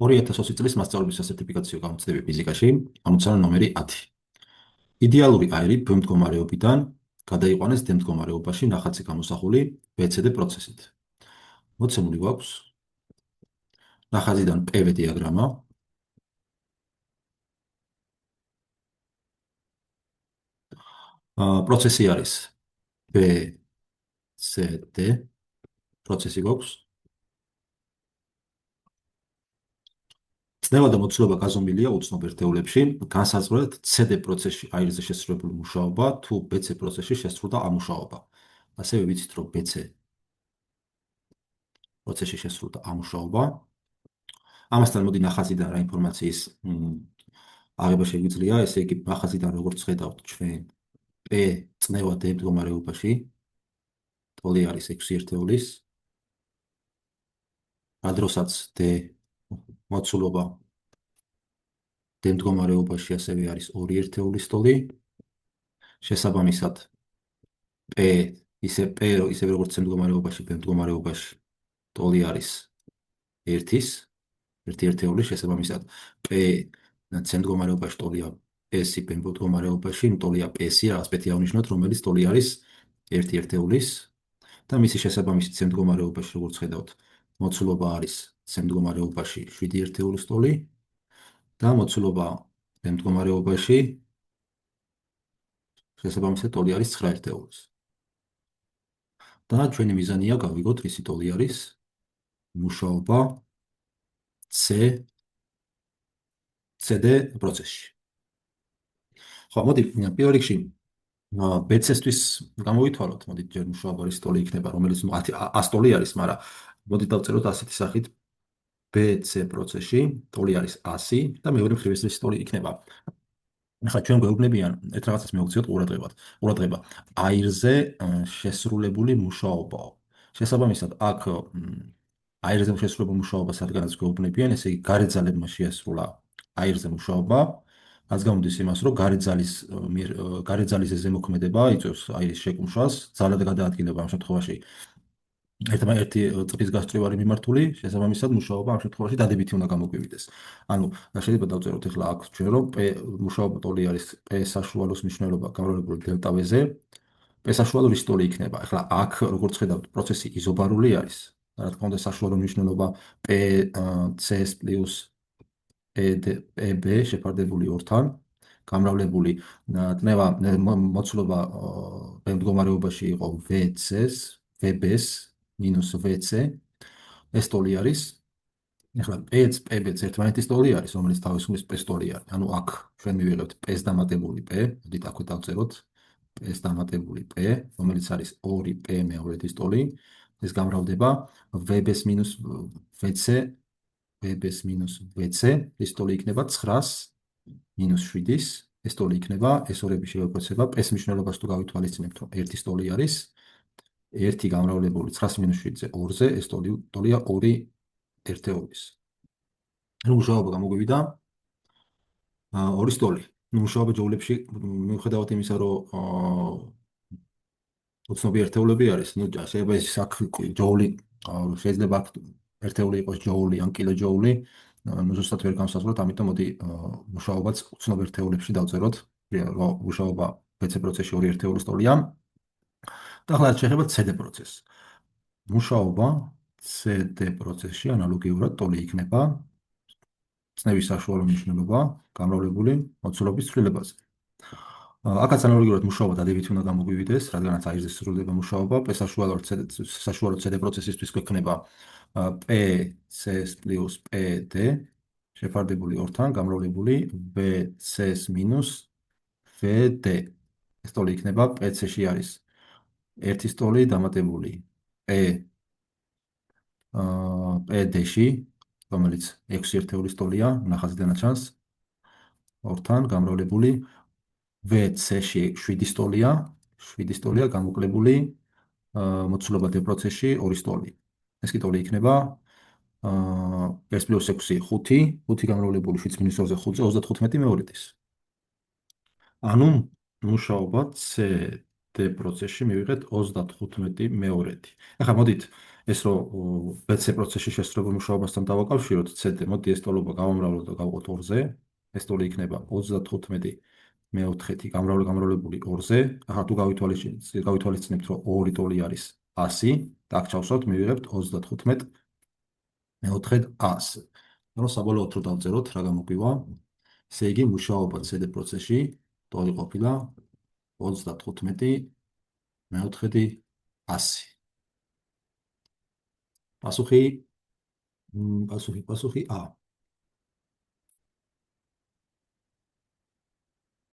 2020 წლის მასწავლებლის სასერტიფიკაციო გამოცდები ფიზიკაში, ამოცანა ნომერი 10. იდეალური აირი ბ მდგომარეობიდან გადაიყვანეს დ მდგომარეობაში ნახატზე გამოსახული BCD პროცესით. მოცემული გვაქვს ნახაზიდან PV დიაგრამა. პროცესი არის BCD პროცესი გვაქვს. წნევა და მოცულობა გაზომილია უცნობ ერთეულებში, განსაზღვრეთ CD პროცესში აირზე შესრულებული მუშაობა თუ BC პროცესში შესრულდა ამ მუშაობა. ასევე ვიცით, რომ BC პროცესში შესრულდა ამ მუშაობა. ამასთან მოდი ნახაზიდან რა ინფორმაციის აღება შეგვიძლია, ესე იგი ნახაზიდან როგორც ხედავთ ჩვენ P წნევა D მდგომარეობაში, ტოლი არის 6 ერთეულის. რადროსაც D მოცულობა D მდგომარეობაში ასევე არის 2 ერთეულის ტოლი. შესაბამისად P ისე როგორც C მდგომარეობაში, B მდგომარეობაში ტოლი არის 1-ის, 1 ერთეული, შესაბამისად P C მდგომარეობაში ტოლია S-ი, B მდგომარეობაში ტოლია PS-ი, რაღაც պետք է ავნიშნოთ, რომელიც ტოლი არის 1 ერთეულის და მისი შესაბამისი C მდგომარეობაში, როგორც ხედავთ, მოცულობა არის C მდგომარეობაში 7 ერთეულის ტოლი და მოცულობა B მდგომარეობაში შესაბამისად ტოლი არის 9 ერთეულის. და ჩვენი მიზანია გავიგოთ რისი ტოლი არის მუშაობა CD პროცესში. ხო, მოდი პირველ რიგში BC-სთვის გამოვითვალოთ, მოდი ჯერ მუშაობა რის ტოლი იქნება, რომელიც 100 ტოლი არის, მაგრამ მოდი დავწეროთ ასეთი სახით BC პროცესში ტოლი არის 100 და მეორე მხრივ ეს ტოლი იქნება. ახლა ჩვენ გვეუბნებიან ერთ რაღაცას მივაქციოთ ყურადღება. აირზე შესრულებული მუშაობაო. შესაბამისად, აქ აირზე შესრულებული მუშაობას რადგანაც გვეუბნებიან, ესე იგი გარეძალებმა შეასრულა აირზე მუშაობა, რაც გამოდის იმას, რომ გარეძალის ზემოქმედება იწვევს აირის შეკუმშვას, ძალად გადაადგილება ამ შემთხვევაში ერთმანეთი წრის გასწვრივარი მიმართული, შესაბამისად მუშაობა ამ შემთხვევაში დადებითი უნდა გამოგვივიდეს. ანუ შეიძლება დავწეროთ ახლა აქ ჩვენ რომ მუშაობა ტოლი არის P საშუალოს მნიშვნელობა გამრავლებული დელტა V-ზე. P საშუალო რის ტოლი იქნება? ახლა აქ როგორც ხედავთ, პროცესი იზობარული არის. რა თქმა უნდა, საშუალო მნიშვნელობა PC პლუს EB შეფარდებული 2-თან, გამრავლებული წნევა მოცულობა B მდგომარეობაში იყო VB-ს მინუს VC, ეს ტოლი არის. ახლა PB-ც ერთმანეთის ტოლი არის, რომელიც თავისუფლის P-ს ტოლი არის. ანუ აქ ჩვენ მივიღებთ P-ს დამატებული P, მოდით აქვე დავწეროთ P-ს დამატებული P, რომელიც არის 2P მეორეთის ტოლი. ეს გამრავლდება VB-ს მინუს VC, VB-ს მინუს VC, ეს ტოლი იქნება 9-ს მინუს 7-ის, ეს ტოლი იქნება, ეს ორები შევეკვეცება, P-ს მნიშვნელობას თუ გავითვალისწინებთ, რომ 1-ის ტოლი არის, 1 გამრავლებული 9-ს მინუს 7-ზე 2-ზე, ეს ტოლია 2 ერთეულის. ნუ მუშაობა გამოგვივიდა 2 ტოლი. ნუ მუშაობა ჯოულებში მიუხედავად იმისა, რომ უცნობი ერთეულები არის, ნუ შეიძლება ეს ჯოული შეიძლება ერთეული იყოს ჯოული ან კილოჯოული, ნუ ზუსტად ვერ განსაზღვროთ, ამიტომ მოდი მუშაობაც უცნობ ერთეულებში დავწეროთ, რომ მუშაობა BC პროცესში 2 ერთეულის ტოლია. და ახლა შეიძლება CD პროცესს. მუშაობა CD პროცესში ანალოგიურად ტოლი იქნება წნევის საშუალო მნიშვნელობა გამრავლებული მოცულობის ცვლილებაზე. აქაც ანალოგიურად მუშაობა დადებითი უნდა გამოგვივიდეს, რადგანაც აირზე სრულდება მუშაობა, P საშუალო CD პროცესისთვის გვექნება PC პლუს PD შეფარდებული 2-თან, გამრავლებული VC-ს მინუს VD. ეს ტოლი იქნება PC-ში არის 1-ის ტოლი დამატებული PD-ში, რომელიც 6 ერთეულის ტოლია, ნახაზიდანაც ჩანს 2-თან, გამრავლებული VC-ში 7-ის ტოლია, 7-ის ტოლია გამოკლებული მოცულობა D პროცესში 2-ის ტოლი. ეს კი ტოლი იქნება 1 პლუს 6 5 გამრავლებული 7 მინუს 2-ზე 5-ზე 35 მეორეთის. ანუ მუშაობა CD პროცესში მივიღეთ 35 მეორეთი. ახლა მოდით ეს რომ BC პროცესში შესრულებულ მუშაობასთან დავაკავშიროთ, CD, მოდი ეს ტოლობა გავამრავლოთ და გავყოთ 2-ზე. ეს ტოლი იქნება 35 მეოთხედი გამრავლებული 2-ზე. ახლა თუ გავითვალისწინებთ, რომ ორი ტოლი არის 100 და აქ ჩავსვათ, მივიღებთ 35 მეოთხედ 100. რომ საბოლოოდ რო დავწეროთ, რა გამოგვივა? ესე იგი, მუშაობა CD პროცესში ტოლი ყოფილა 35 მეოთხედი 100. პასუხი, პასუხი A.